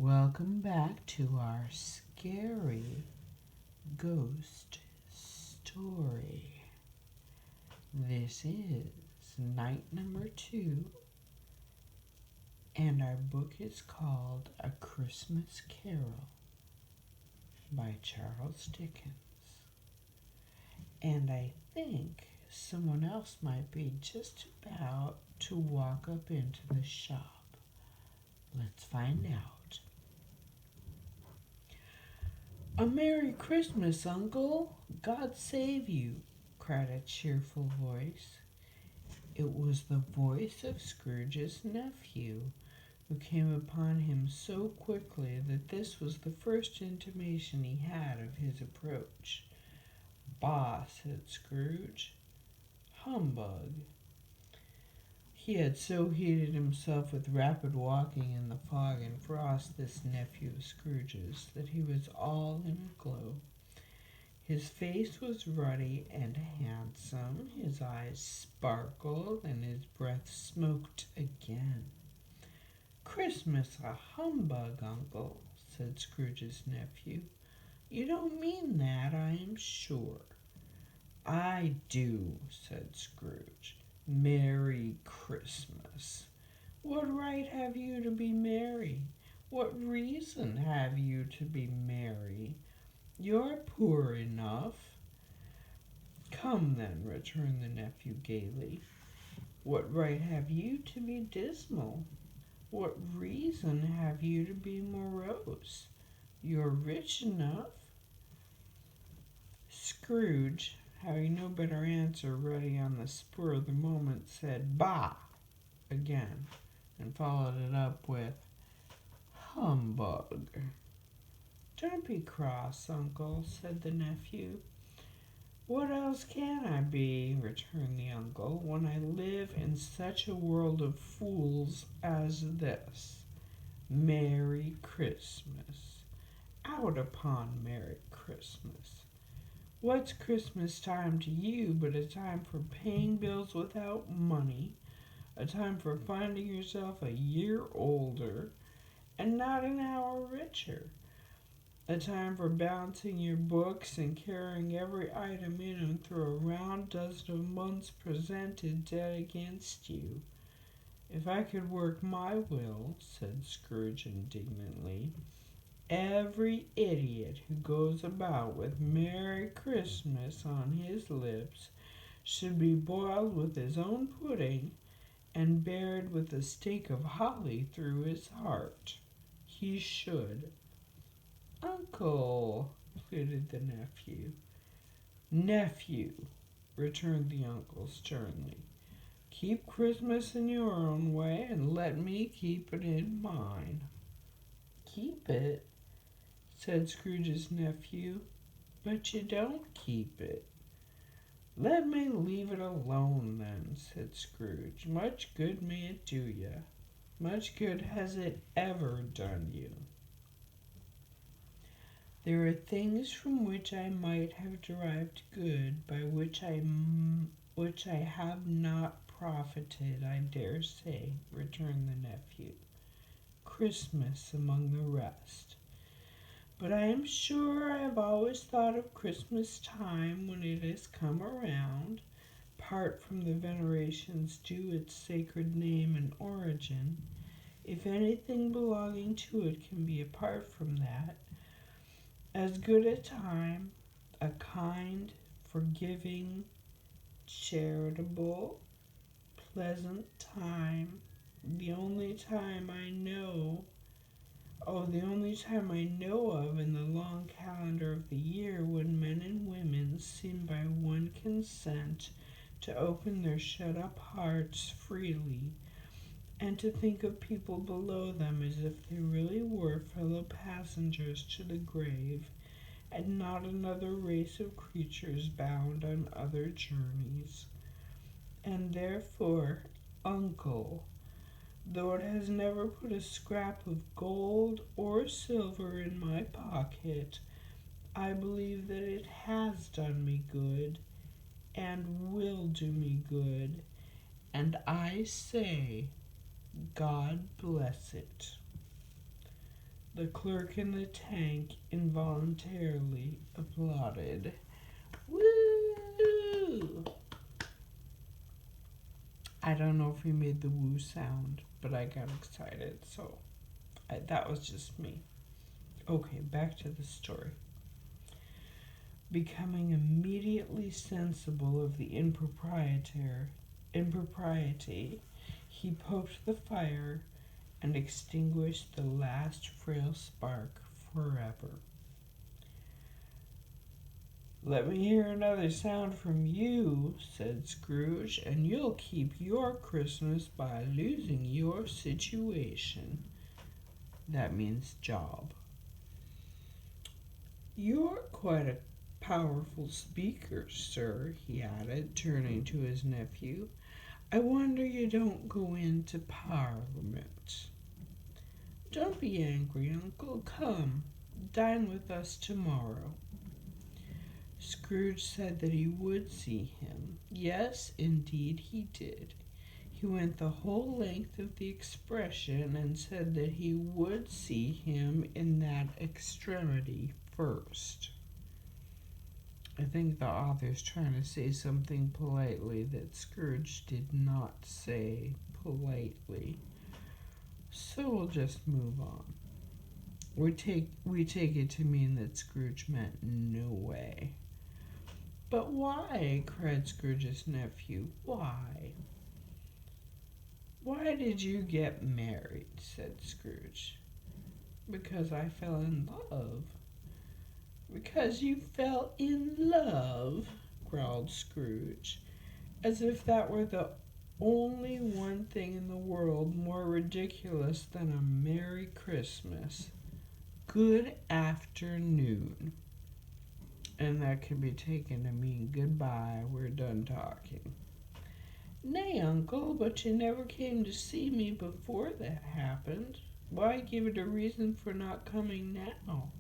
Welcome back to our scary ghost story. This is night number 2, and our book is called A Christmas Carol by Charles Dickens. And I think someone else might be just about to walk up into the shop. Let's find out. "A Merry Christmas, Uncle! God save you!" cried a cheerful voice. It was the voice of Scrooge's nephew, who came upon him so quickly that this was the first intimation he had of his approach. "Bah!" said Scrooge. "Humbug!" He had so heated himself with rapid walking in the fog and frost, this nephew of Scrooge's, that he was all in a glow. His face was ruddy and handsome, his eyes sparkled, and his breath smoked again. "Christmas a humbug, Uncle," said Scrooge's nephew. "You don't mean that, I am sure." "I do," said Scrooge. "Merry Christmas! What right have you to be merry? What reason have you to be merry? You're poor enough." "Come, then," returned the nephew gaily. "What right have you to be dismal? What reason have you to be morose? You're rich enough." Scrooge, having no better answer ready on the spur of the moment, said "Bah!" again, and followed it up with "Humbug!" "Don't be cross, Uncle," said the nephew. "What else can I be," returned the uncle, "when I live in such a world of fools as this? Merry Christmas! Out upon Merry Christmas! What's Christmas time to you but a time for paying bills without money, a time for finding yourself a year older and not an hour richer, a time for balancing your books and carrying every item in them through a round dozen of months' presented debt against you? If I could work my will," said Scrooge indignantly, "every idiot who goes about with 'Merry Christmas' on his lips should be boiled with his own pudding and buried with a stake of holly through his heart. He should." "Uncle," pleaded the nephew. "Nephew," returned the uncle sternly, "keep Christmas in your own way, and let me keep it in mine." "Keep it?" said Scrooge's nephew. "But you don't keep it." "Let me leave it alone, then," said Scrooge. "Much good may it do you. Much good has it ever done you." "There are things from which I might have derived good, by which I have not profited, I dare say," returned the nephew. "Christmas among the rest. But I am sure I have always thought of Christmas time when it has come around, apart from the venerations due its sacred name and origin, if anything belonging to it can be apart from that, as good a time, a kind, forgiving, charitable, pleasant time, the only time I know of in the long calendar of the year, when men and women seem by one consent to open their shut-up hearts freely, and to think of people below them as if they really were fellow passengers to the grave, and not another race of creatures bound on other journeys. And therefore, Uncle, though it has never put a scrap of gold or silver in my pocket, I believe that it has done me good, and will do me good, and I say, God bless it." The clerk in the tank involuntarily applauded. Woo! I don't know if he made the woo sound, but I got excited, so that was just me. Okay, back to the story. Becoming immediately sensible of the impropriety, he poked the fire and extinguished the last frail spark forever. "Let me hear another sound from you," said Scrooge, "and you'll keep your Christmas by losing your situation." That means job. "You're quite a powerful speaker, sir," he added, turning to his nephew. "I wonder you don't go into Parliament." "Don't be angry, Uncle. Come, dine with us tomorrow." Scrooge said that he would see him. Yes, indeed he did. He went the whole length of the expression and said that he would see him in that extremity first. I think the author's trying to say something politely that Scrooge did not say politely. So we'll just move on. We take it to mean that Scrooge meant no way. "But why?" cried Scrooge's nephew. "Why?" "Why did you get married?" said Scrooge. "Because I fell in love." "Because you fell in love?" growled Scrooge, as if that were the only one thing in the world more ridiculous than a Merry Christmas. "Good afternoon." And that can be taken to mean goodbye, we're done talking. "Nay, Uncle, but you never came to see me before that happened. Why give it a reason for not coming now?"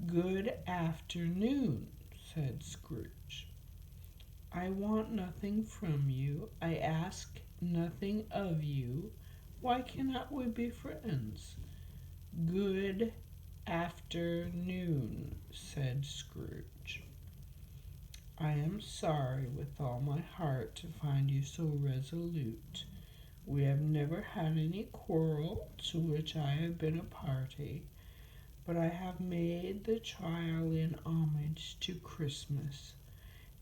"Good afternoon," said Scrooge. "I want nothing from you. I ask nothing of you. Why cannot we be friends?" "Good afternoon," said Scrooge. "I am sorry with all my heart to find you so resolute. We have never had any quarrel to which I have been a party, but I have made the trial in homage to Christmas,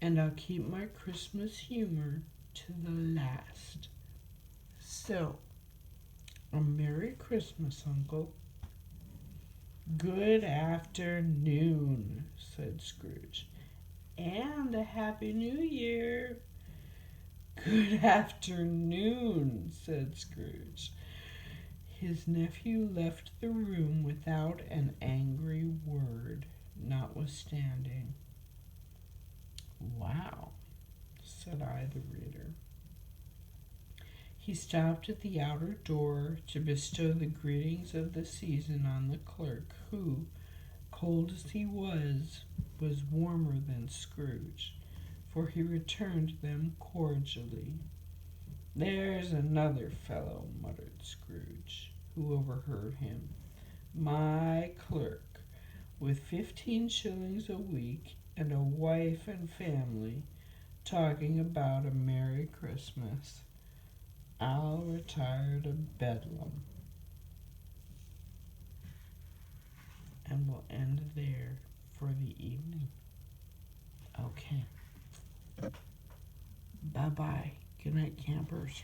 and I'll keep my Christmas humor to the last. So, a Merry Christmas, Uncle." "Good afternoon," said Scrooge. "And a Happy New Year." "Good afternoon," said Scrooge. His nephew left the room without an angry word, notwithstanding. "Wow," said I, the reader. He stopped at the outer door to bestow the greetings of the season on the clerk, who, cold as he was warmer than Scrooge, for he returned them cordially. "There's another fellow," muttered Scrooge, who overheard him. "My clerk, with 15 shillings a week and a wife and family, talking about a Merry Christmas. I'll retire to Bedlam." And we'll end there for the evening. Okay. Bye-bye. Good night, campers.